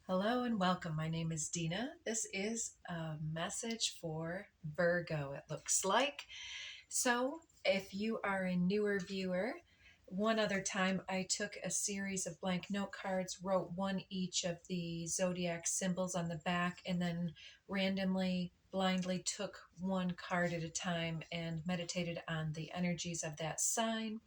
Hello and welcome. My name is Dina. This is a message for Virgo, it looks like. So, if you are a newer viewer, one other time I took a series of blank note cards, wrote one each of the zodiac symbols on the back, and then randomly, blindly took one card at a time and meditated on the energies of that sign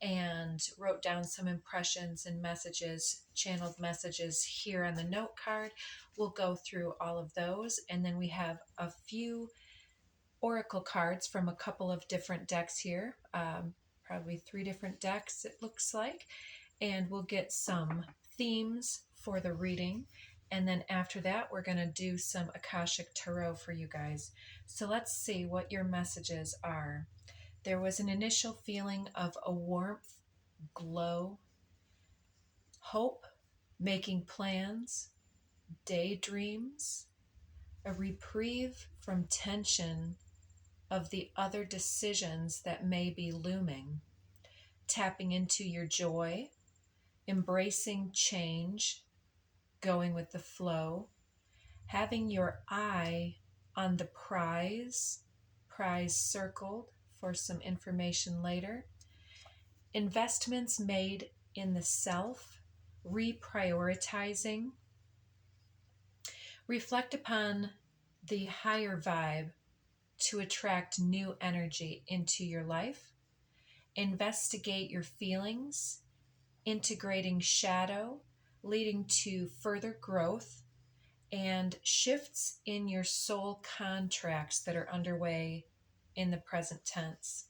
and wrote down some impressions and messages, channeled messages here on the note card. We'll go through all of those, and then we have a few oracle cards from a couple of different decks here, probably 3 different decks it looks like, and we'll get some themes for the reading. And then after that, we're going to do some Akashic Tarot for you guys. So let's see what your messages are. There was an initial feeling of a warmth, glow, hope, making plans, daydreams, a reprieve from tension of the other decisions that may be looming, tapping into your joy, embracing change, going with the flow, having your eye on the prize circled for some information later, investments made in the self, reprioritizing, reflect upon the higher vibe to attract new energy into your life, investigate your feelings, integrating shadow, leading to further growth, and shifts in your soul contracts that are underway in the present tense.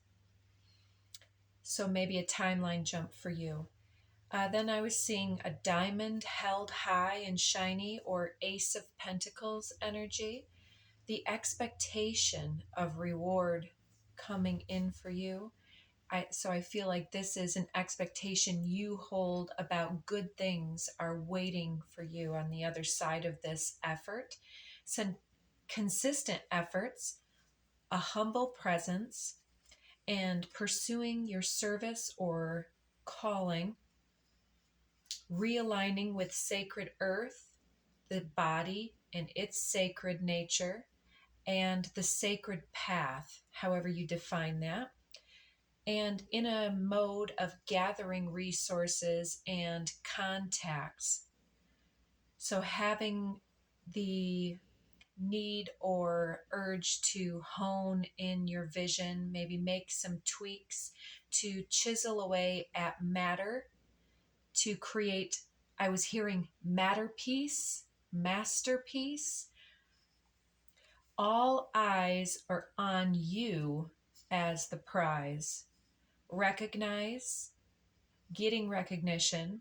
So maybe a timeline jump for you. Then I was seeing a diamond held high and shiny, or Ace of Pentacles energy. The expectation of reward coming in for you. So I feel like this is an expectation you hold about good things are waiting for you on the other side of this effort. Some consistent efforts, a humble presence, and pursuing your service or calling, realigning with sacred earth, the body and its sacred nature, and the sacred path, however you define that, and in a mode of gathering resources and contacts. So having the need or urge to hone in your vision, maybe make some tweaks to chisel away at matter to create, I was hearing masterpiece. All eyes are on you as the prize. Recognize, getting recognition,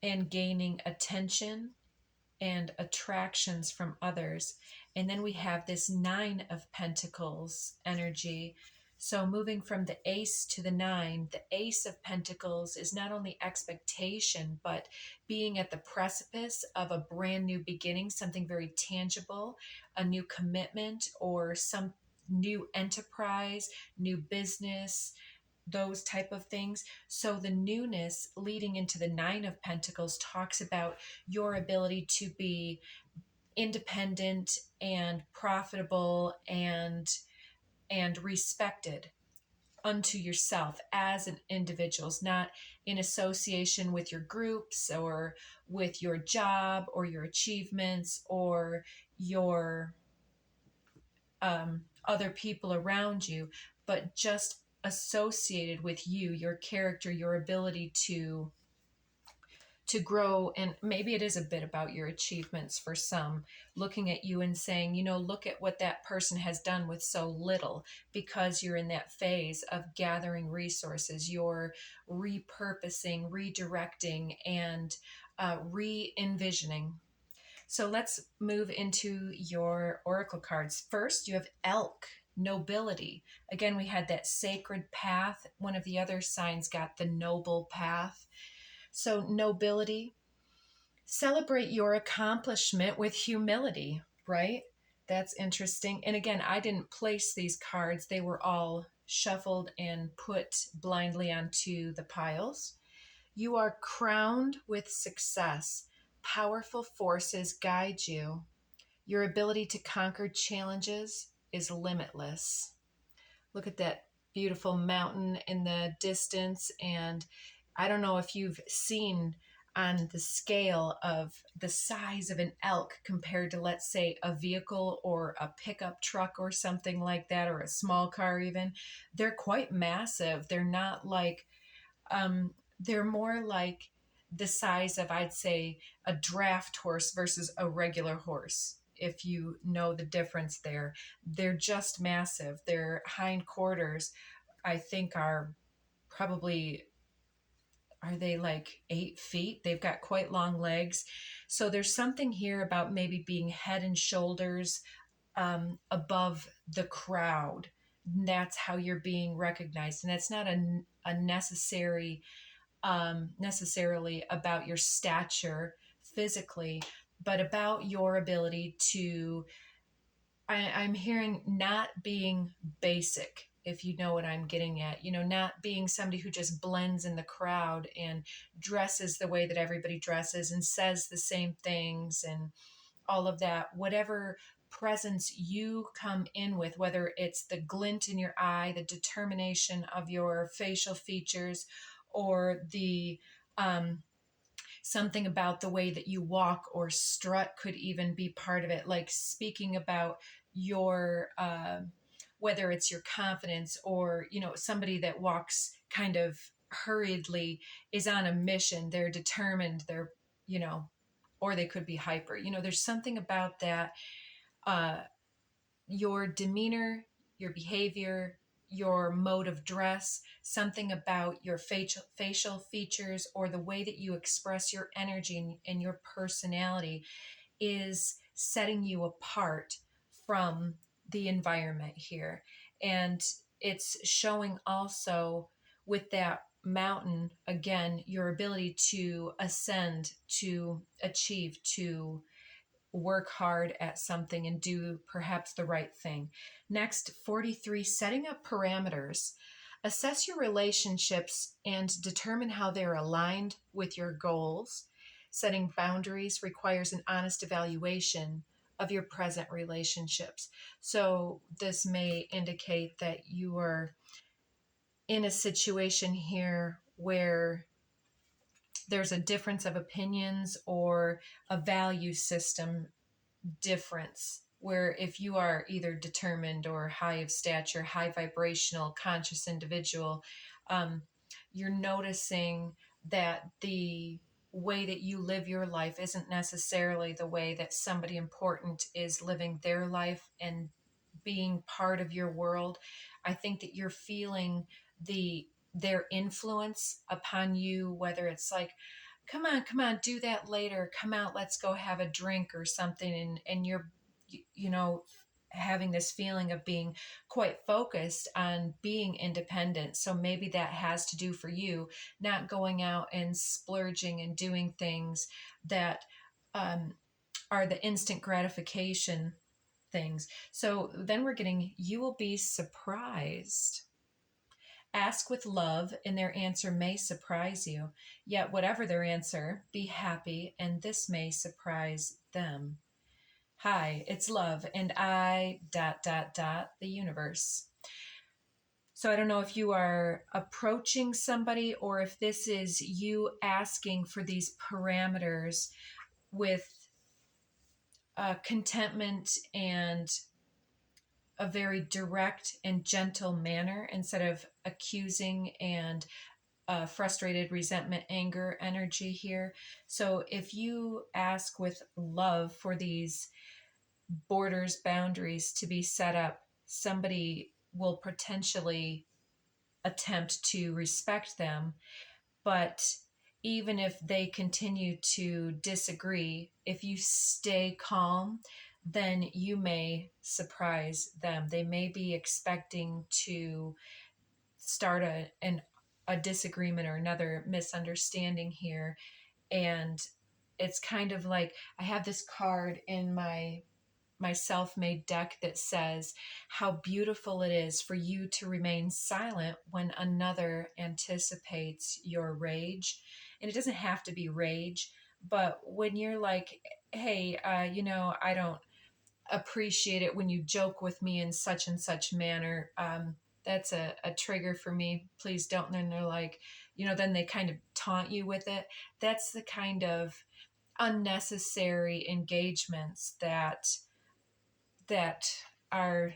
and gaining attention and attractions from others. And then we have this 9 of Pentacles energy. So moving from the Ace to the 9, the Ace of Pentacles is not only expectation, but being at the precipice of a brand new beginning, something very tangible, a new commitment, or some new enterprise, new business, those type of things. So the newness leading into the 9 of Pentacles talks about your ability to be independent and profitable and respected unto yourself as an individual, not in association with your groups or with your job or your achievements or your other people around you, but just associated with you, your character, your ability to grow. And maybe it is a bit about your achievements for some, looking at you and saying, look at what that person has done with so little, because you're in that phase of gathering resources, you're repurposing, redirecting, and re-envisioning. So let's move into your oracle cards. First, you have Elk, nobility. Again, we had that sacred path. One of the other signs got the noble path. So nobility, celebrate your accomplishment with humility, right? That's interesting. And again, I didn't place these cards. They were all shuffled and put blindly onto the piles. You are crowned with success. Powerful forces guide you. Your ability to conquer challenges is limitless. Look at that beautiful mountain in the distance. And I don't know if you've seen on the scale of the size of an elk compared to, let's say, a vehicle or a pickup truck or something like that, or a small car even. They're quite massive. They're not like, they're more like the size of, I'd say, a draft horse versus a regular horse. If you know the difference there, they're just massive. Their hind quarters, I think, are probably, are they like 8 feet? They've got quite long legs. So there's something here about maybe being head and shoulders above the crowd. That's how you're being recognized. And that's not a necessarily about your stature physically, but about your ability to, I'm hearing, not being basic, if you know what I'm getting at. Not being somebody who just blends in the crowd and dresses the way that everybody dresses and says the same things and all of that. Whatever presence you come in with, whether it's the glint in your eye, the determination of your facial features, or the something about the way that you walk or strut could even be part of it. Like speaking about your whether it's your confidence, or somebody that walks kind of hurriedly is on a mission. They're determined. They're you know or they could be hyper. There's something about that. uh your demeanor, your behavior, your mode of dress, something about your facial features, or the way that you express your energy and your personality is setting you apart from the environment here. And it's showing also with that mountain, again, your ability to ascend, to achieve, to work hard at something and do perhaps the right thing. Next, 43, setting up parameters. Assess your relationships and determine how they're aligned with your goals. Setting boundaries requires an honest evaluation of your present relationships. So, this may indicate that you are in a situation here where there's a difference of opinions or a value system difference, where if you are either determined or high of stature, high vibrational, conscious individual, um, you're noticing that the way that you live your life isn't necessarily the way that somebody important is living their life and being part of your world. I think that you're feeling their influence upon you, whether it's like, come on, do that later, come out, let's go have a drink or something. And you're you know having this feeling of being quite focused on being independent. So maybe that has to do for you not going out and splurging and doing things that um, are the instant gratification things. So then we're getting, you will be surprised. Ask with love, and their answer may surprise you. Yet, whatever their answer, be happy, and this may surprise them. Hi, it's love, and I the universe. So I don't know if you are approaching somebody or if this is you asking for these parameters with contentment and a very direct and gentle manner, instead of accusing and frustrated, resentment, anger energy here. So if you ask with love for these borders, boundaries to be set up, somebody will potentially attempt to respect them. But even if they continue to disagree, if you stay calm, then you may surprise them. They may be expecting to start a disagreement or another misunderstanding here. And it's kind of like, I have this card in my self-made deck that says how beautiful it is for you to remain silent when another anticipates your rage. And it doesn't have to be rage, But when you're like, hey, I don't appreciate it when you joke with me in such and such manner. That's a trigger for me. Please don't. And then they're like, then they kind of taunt you with it. That's the kind of unnecessary engagements that are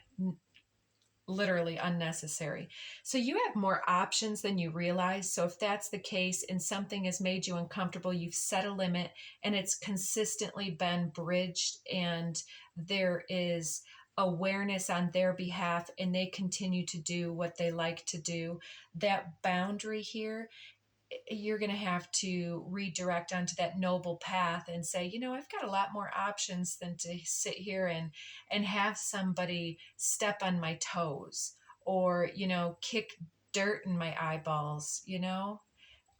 literally unnecessary. So you have more options than you realize. So if that's the case and something has made you uncomfortable, you've set a limit and it's consistently been bridged, and there is awareness on their behalf and they continue to do what they like to do, that boundary here, you're going to have to redirect onto that noble path and say, I've got a lot more options than to sit here and have somebody step on my toes or, kick dirt in my eyeballs,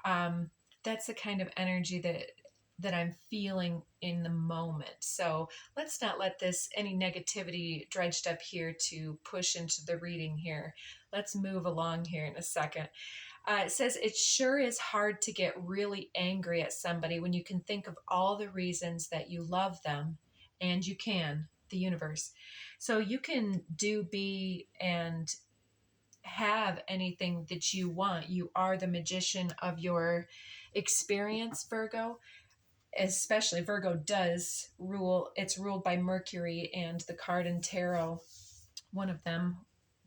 um, that's the kind of energy that I'm feeling in the moment. So let's not let this any negativity dredged up here to push into the reading here. Let's move along here in a second. It says, it sure is hard to get really angry at somebody when you can think of all the reasons that you love them, and you can, the universe. So you can do, be, and have anything that you want. You are the magician of your experience, Virgo. Especially Virgo does rule, it's ruled by Mercury, and the card in tarot, one of them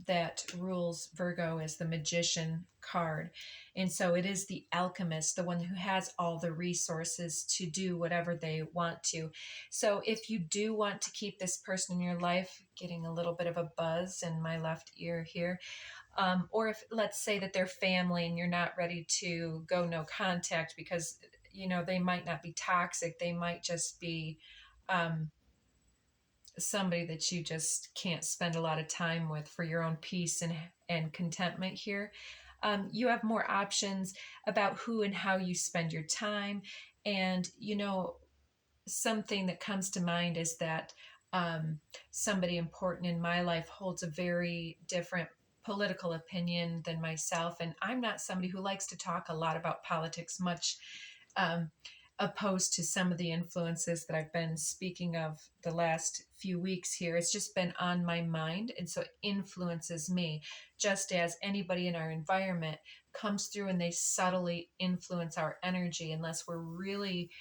that rules Virgo is the magician card. And so it is the alchemist, the one who has all the resources to do whatever they want to. So if you do want to keep this person in your life, getting a little bit of a buzz in my left ear here, or if let's say that they're family and you're not ready to go no contact because, they might not be toxic. They might just be, somebody that you just can't spend a lot of time with for your own peace and contentment here. You have more options about who and how you spend your time. And, something that comes to mind is that somebody important in my life holds a very different political opinion than myself. And I'm not somebody who likes to talk a lot about politics, much um, opposed to some of the influences that I've been speaking of the last few weeks here. It's just been on my mind. And so it influences me, just as anybody in our environment comes through and they subtly influence our energy unless we're really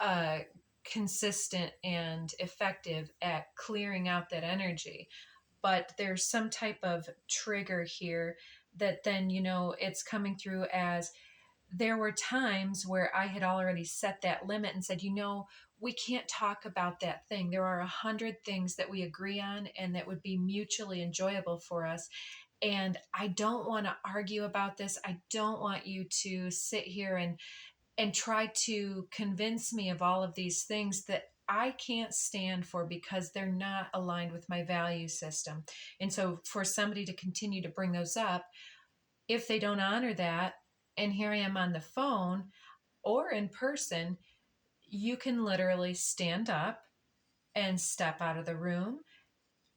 uh, consistent and effective at clearing out that energy. But there's some type of trigger here that then, it's coming through as there were times where I had already set that limit and said, we can't talk about that thing. There are 100 things that we agree on and that would be mutually enjoyable for us. And I don't want to argue about this. I don't want you to sit here and try to convince me of all of these things that I can't stand for because they're not aligned with my value system. And so for somebody to continue to bring those up, if they don't honor that, and here I am on the phone or in person, you can literally stand up and step out of the room,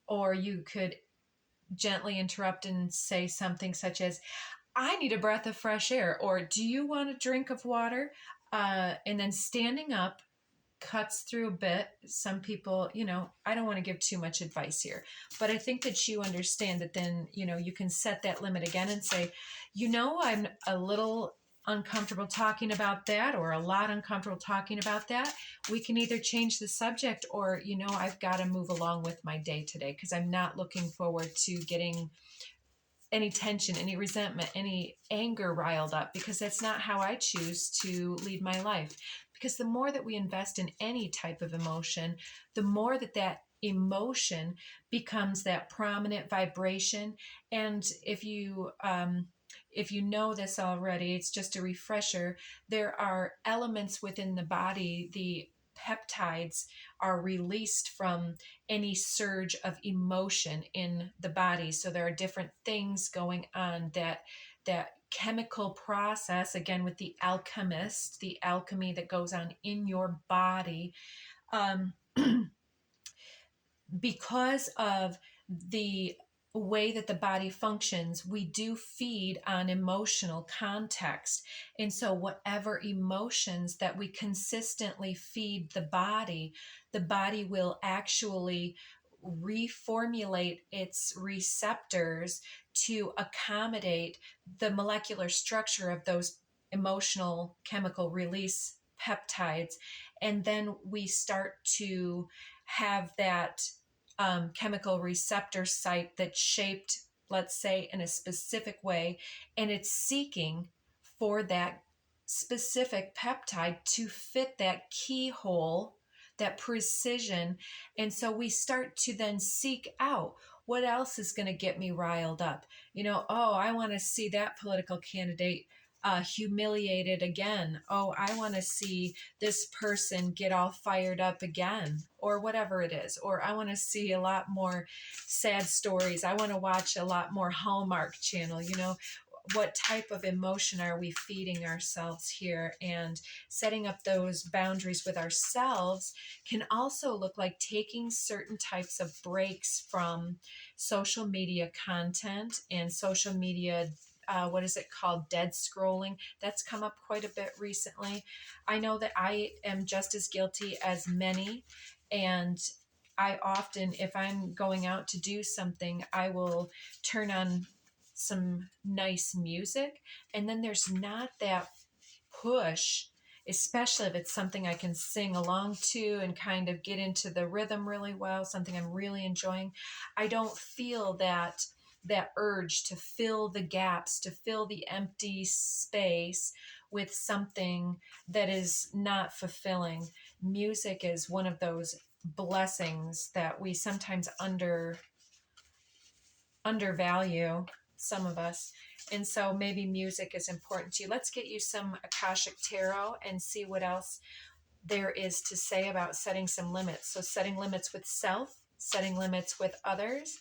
or you could gently interrupt and say something such as, I need a breath of fresh air, or do you want a drink of water? And then standing up cuts through a bit. Some people, I don't want to give too much advice here, but I think that you understand that then, you can set that limit again and say, I'm a little uncomfortable talking about that, or a lot uncomfortable talking about that. We can either change the subject or, I've got to move along with my day today because I'm not looking forward to getting any tension, any resentment, any anger riled up, because that's not how I choose to lead my life. Because the more that we invest in any type of emotion, the more that emotion becomes that prominent vibration. And if you know this already, it's just a refresher. There are elements within the body, the peptides are released from any surge of emotion in the body. So there are different things going on that chemical process, again with the alchemist, the alchemy that goes on in your body, because of the way that the body functions, we do feed on emotional context. And so, whatever emotions that we consistently feed the body will actually reformulate its receptors to accommodate the molecular structure of those emotional chemical release peptides. And then we start to have that chemical receptor site that's shaped, let's say, in a specific way, and it's seeking for that specific peptide to fit that keyhole, that precision. And so we start to then seek out what else is going to get me riled up. Oh, I want to see that political candidate humiliated again. Oh, I want to see this person get all fired up again, or whatever it is. Or I want to see a lot more sad stories. I want to watch a lot more Hallmark Channel. What type of emotion are we feeding ourselves here? And setting up those boundaries with ourselves can also look like taking certain types of breaks from social media content and social media. What is it called? Dead scrolling. That's come up quite a bit recently. I know that I am just as guilty as many. And I often, if I'm going out to do something, I will turn on some nice music. And then there's not that push, especially if it's something I can sing along to and kind of get into the rhythm really well, something I'm really enjoying. I don't feel that urge to fill the gaps, to fill the empty space with something that is not fulfilling. Music is one of those blessings that we sometimes undervalue, some of us. And so maybe music is important to you. Let's get you some Akashic Tarot and see what else there is to say about setting some limits. So setting limits with self, setting limits with others,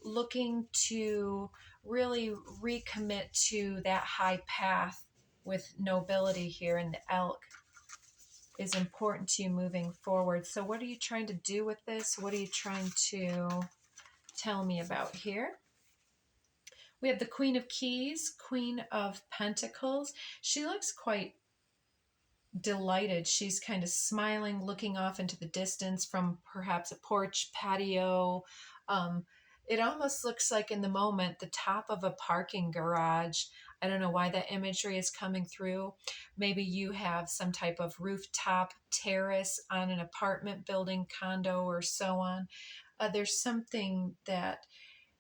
looking to really recommit to that high path with nobility here, and the elk is important to you moving forward. So what are you trying to do with this? What are you trying to tell me about here? We have the Queen of Keys, Queen of Pentacles. She looks quite delighted. She's kind of smiling, looking off into the distance from perhaps a porch, patio. It almost looks like in the moment the top of a parking garage. I don't know why that imagery is coming through. Maybe you have some type of rooftop terrace on an apartment building, condo, or so on. There's something that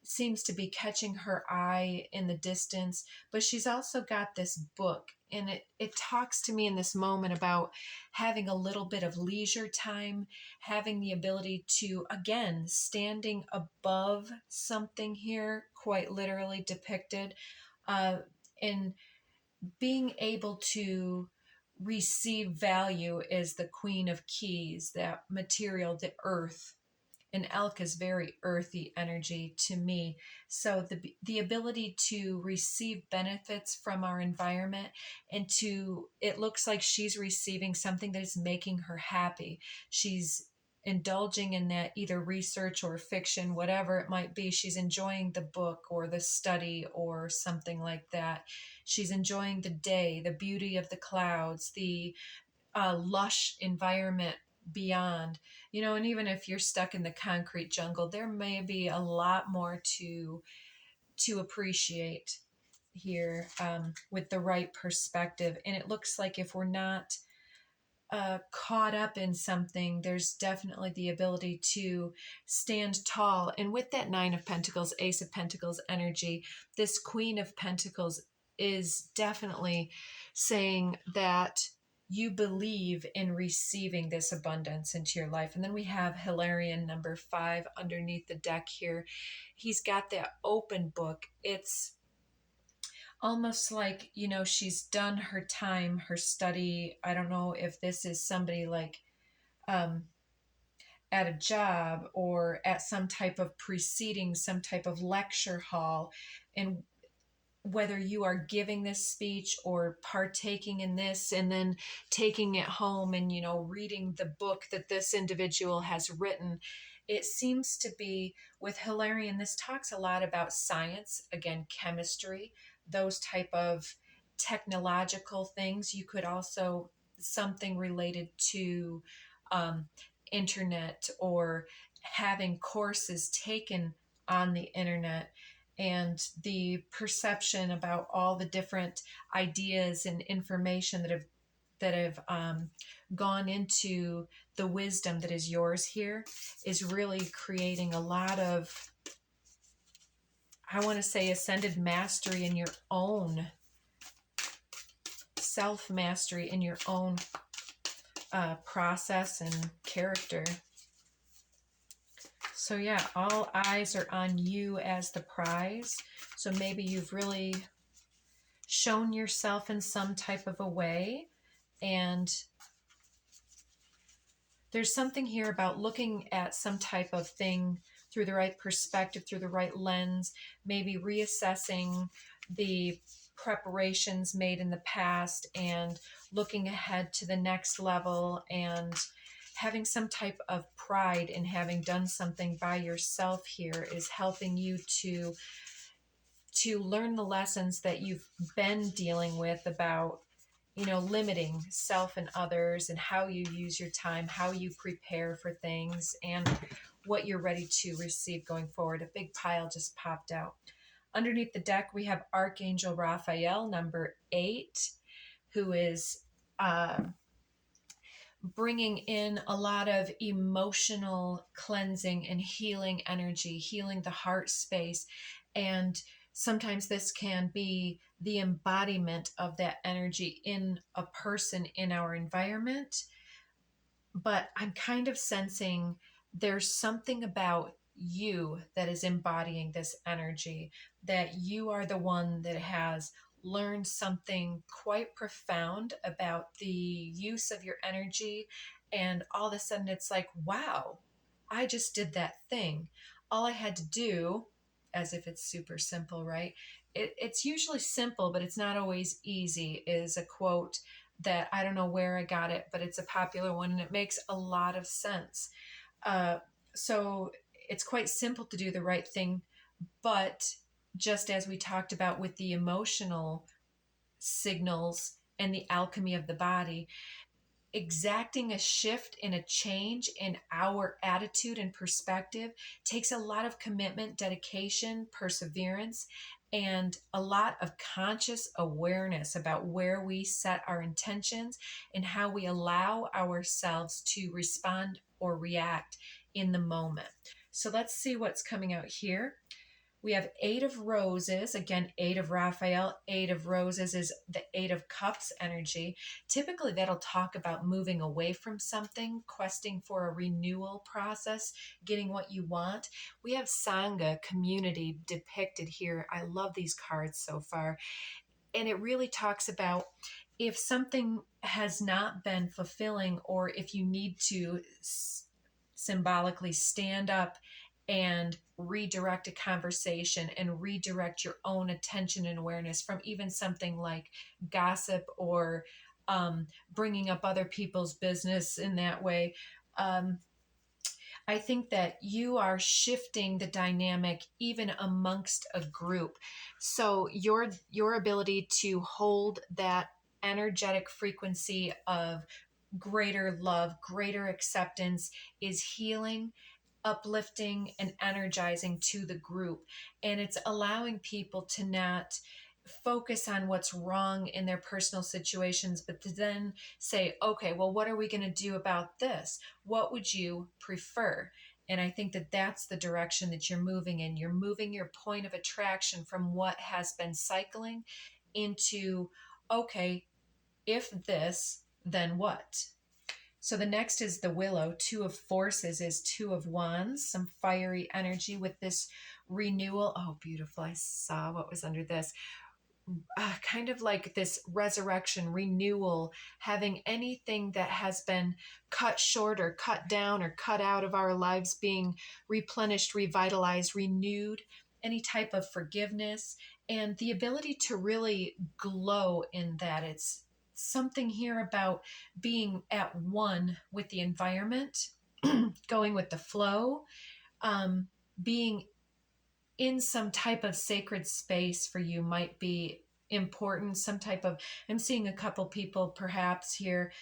seems to be catching her eye in the distance, but she's also got this book, and it talks to me in this moment about having a little bit of leisure time, having the ability to, again, standing above something here, quite literally depicted, and being able to receive value is the Queen of Keys, that material, the earth. And elk is very earthy energy to me. So the ability to receive benefits from our environment, and it looks like she's receiving something that is making her happy. She's indulging in that, either research or fiction, whatever it might be. She's enjoying the book or the study or something like that. She's enjoying the day, the beauty of the clouds, the lush environment beyond. And even if you're stuck in the concrete jungle, there may be a lot more to appreciate here, with the right perspective. And it looks like if we're not caught up in something, there's definitely the ability to stand tall. And with that Nine of Pentacles, Ace of Pentacles energy, this Queen of Pentacles is definitely saying that you believe in receiving this abundance into your life. And then we have Hilarion number 5 underneath the deck here. He's got that open book. It's almost like, she's done her time, her study. I don't know if this is somebody like at a job or at some type of preceding, some type of lecture hall. And whether you are giving this speech or partaking in this and then taking it home and, reading the book that this individual has written, it seems to be with Hilarion, this talks a lot about science, again, chemistry, those type of technological things. You could also something related to um, internet or having courses taken on the internet and the perception about all the different ideas and information that have gone into the wisdom that is yours here is really creating a lot of, I want to say, ascended mastery in your own self mastery in your own process and character. So yeah, all eyes are on you as the prize. So maybe you've really shown yourself in some type of a way, and there's something here about looking at some type of thing through the right perspective, through the right lens, maybe reassessing the preparations made in the past and looking ahead to the next level, and having some type of pride in having done something by yourself here is helping you to learn the lessons that you've been dealing with about, limiting self and others, and how you use your time, how you prepare for things, and what you're ready to receive going forward. A big pile just popped out. Underneath the deck, we have Archangel Raphael, number 8, who is bringing in a lot of emotional cleansing and healing energy, healing the heart space. And sometimes this can be the embodiment of that energy in a person in our environment. But I'm kind of sensing there's something about you that is embodying this energy, that you are the one that has learned something quite profound about the use of your energy. And all of a sudden it's like, wow, I just did that thing. All I had to do, as if it's super simple, right? It's usually simple, but it's not always easy, is a quote that I don't know where I got it, but it's a popular one and it makes a lot of sense. So it's quite simple to do the right thing, but just as we talked about with the emotional signals and the alchemy of the body, exacting a shift and a change in our attitude and perspective takes a lot of commitment, dedication, perseverance, and a lot of conscious awareness about where we set our intentions and how we allow ourselves to respond or react in the moment. So let's see what's coming out here. We have 8 of Roses, again, 8 of Raphael. 8 of Roses is the 8 of Cups energy. Typically, that'll talk about moving away from something, questing for a renewal process, getting what you want. We have Sangha, community, depicted here. I love these cards so far. And it really talks about if something has not been fulfilling, or if you need to symbolically stand up and redirect a conversation and redirect your own attention and awareness from even something like gossip or bringing up other people's business in that way. I think that you are shifting the dynamic even amongst a group. So your ability to hold that energetic frequency of greater love, greater acceptance is healing, uplifting, and energizing to the group. And it's allowing people to not focus on what's wrong in their personal situations, but to then say, okay, well, what are we going to do about this? What would you prefer? And I think that that's the direction that you're moving in. You're moving your point of attraction from what has been cycling into, okay, if this, then what? So the next is the Willow. 2 of Forces is 2 of Wands, some fiery energy with this renewal. Oh, beautiful. I saw what was under this. Kind of like this resurrection, renewal, having anything that has been cut short or cut down or cut out of our lives being replenished, revitalized, renewed, any type of forgiveness, and the ability to really glow in that. It's something here about being at one with the environment. going with the flow, being in some type of sacred space for you might be important. Some type of, I'm seeing a couple people perhaps here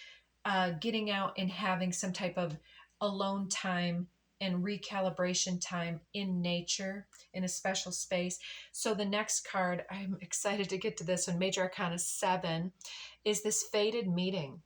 getting out and having some type of alone time and recalibration time in nature in a special space. So the next card, I'm excited to get to this one, Major Arcana 7, is this fated meeting.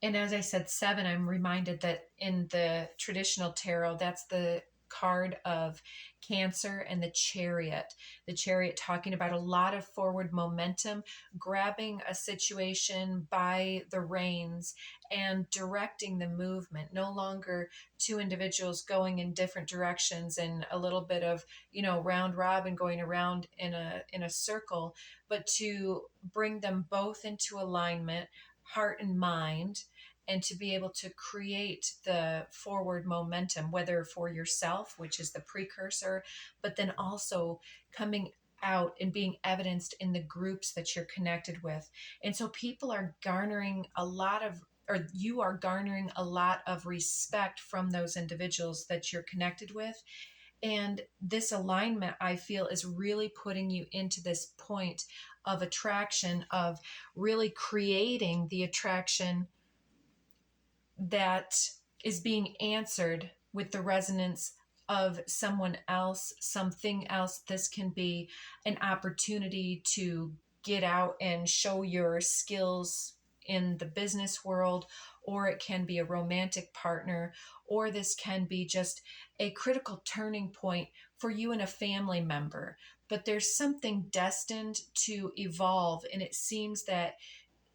And as I said, 7, I'm reminded that in the traditional tarot, that's the card of Cancer and the Chariot. The Chariot talking about a lot of forward momentum, grabbing a situation by the reins and directing the movement. No longer two individuals going in different directions and a little bit of, round robin going around in a circle, but to bring them both into alignment, heart and mind, and to be able to create the forward momentum, whether for yourself, which is the precursor, but then also coming out and being evidenced in the groups that you're connected with. And so people are garnering a lot of, or you are garnering a lot of respect from those individuals that you're connected with. And this alignment, I feel, is really putting you into this point of attraction, of really creating the attraction that is being answered with the resonance of someone else, something else. This can be an opportunity to get out and show your skills in the business world, or it can be a romantic partner, or this can be just a critical turning point for you and a family member. But there's something destined to evolve, and it seems that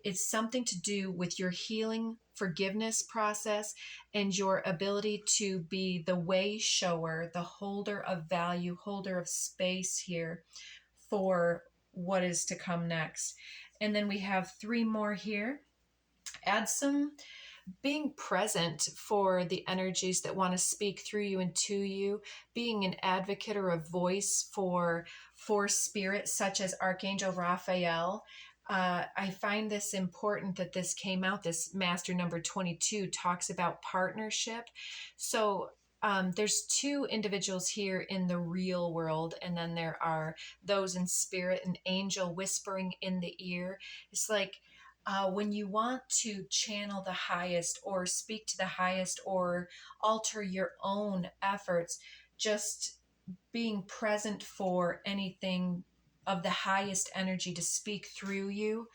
it's something to do with your healing forgiveness process and your ability to be the way shower, the holder of value, holder of space here for what is to come next. And then we have 3 more here. Add some being present for the energies that want to speak through you and to you, being an advocate or a voice for spirit, such as Archangel Raphael. I find this important that this came out. This master number 22 talks about partnership. So there's 2 individuals here in the real world, and then there are those in spirit, an angel whispering in the ear. It's like when you want to channel the highest or speak to the highest or alter your own efforts, just being present for anything of the highest energy to speak through you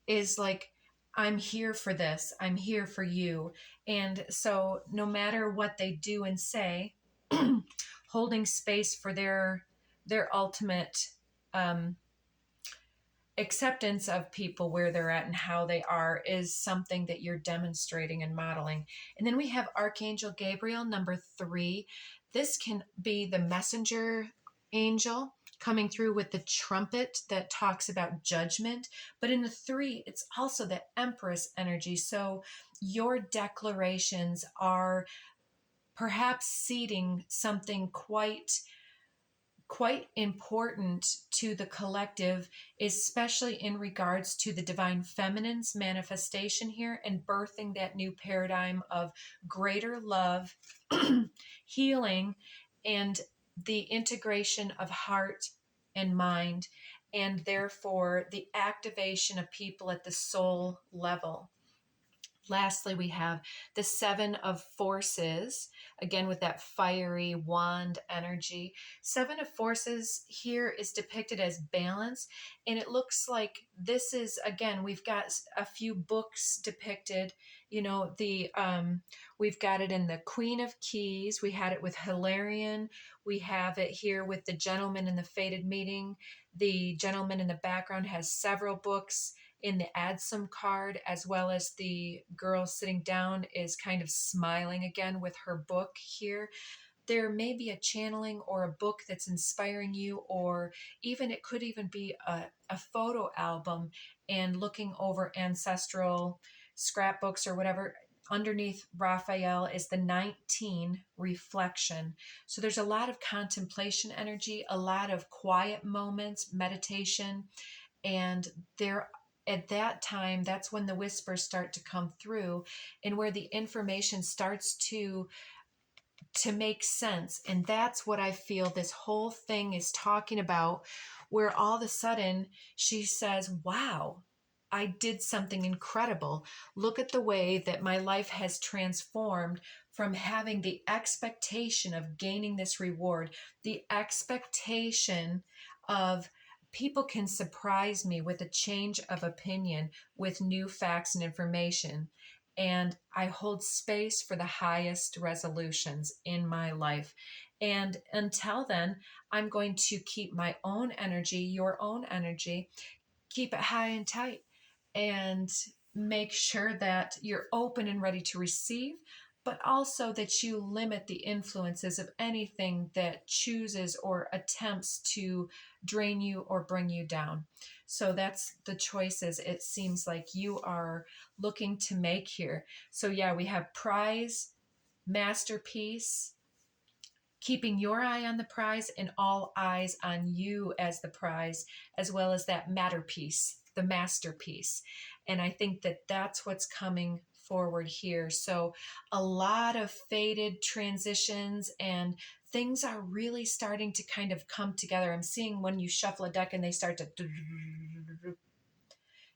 is like, I'm here for this, I'm here for you. And so no matter what they do and say, holding space for their ultimate acceptance of people where they're at and how they are is something that you're demonstrating and modeling. And then we have Archangel Gabriel, number 3. This can be the messenger angel coming through with the trumpet that talks about judgment. But in the 3, it's also the Empress energy. So your declarations are perhaps seeding something quite important to the collective, especially in regards to the divine feminine's manifestation here and birthing that new paradigm of greater love, healing, and the integration of heart and mind, and therefore the activation of people at the soul level. Lastly, we have the 7 of Forces, again with that fiery wand energy. 7 of Forces here is depicted as balance, and it looks like this is, again, we've got a few books depicted. We've got it in the Queen of Keys. We had it with Hilarion. We have it here with the Gentleman in the Fated Meeting. The gentleman in the background has several books in the add some card, as well as the girl sitting down is kind of smiling again with her book here. There may be a channeling or a book that's inspiring you, or even it could even be a photo album and looking over ancestral scrapbooks or whatever. Underneath Raphael is the 19 reflection. So there's a lot of contemplation energy, a lot of quiet moments, meditation, and there at that time, that's when the whispers start to come through, and where the information starts to make sense. And that's what I feel this whole thing is talking about, where all of a sudden she says, wow, I did something incredible. Look at the way that my life has transformed from having the expectation of gaining this reward, the expectation of people can surprise me with a change of opinion, with new facts and information. And I hold space for the highest resolutions in my life. And until then, I'm going to keep my own energy, your own energy, keep it high and tight, and make sure that you're open and ready to receive, but also that you limit the influences of anything that chooses or attempts to drain you or bring you down. So that's the choices it seems like you are looking to make here. So yeah, we have prize, masterpiece, keeping your eye on the prize and all eyes on you as the prize, as well as that matter piece, the masterpiece. And I think that that's what's coming forward here. So a lot of faded transitions, and things are really starting to kind of come together. I'm seeing when you shuffle a deck and they start to,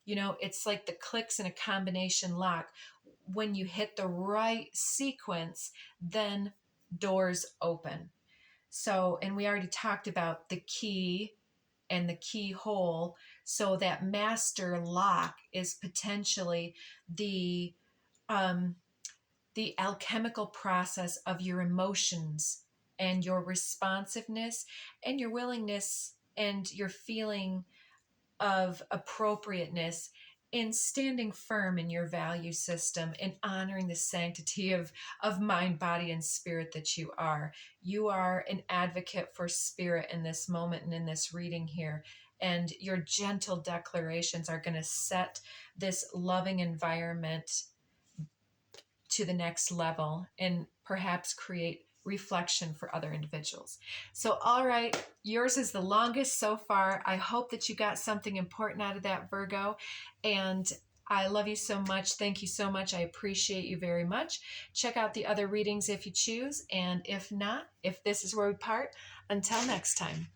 it's like the clicks in a combination lock. When you hit the right sequence, then doors open. So, and we already talked about the key and the keyhole. So that master lock is potentially the um, the alchemical process of your emotions and your responsiveness and your willingness and your feeling of appropriateness in standing firm in your value system and honoring the sanctity of mind, body, and spirit that you are. You are an advocate for spirit in this moment and in this reading here. And your gentle declarations are going to set this loving environment to the next level and perhaps create reflection for other individuals. So, all right, yours is the longest so far. I hope that you got something important out of that, Virgo. And I love you so much. Thank you so much. I appreciate you very much. Check out the other readings if you choose. And if not, if this is where we part, until next time.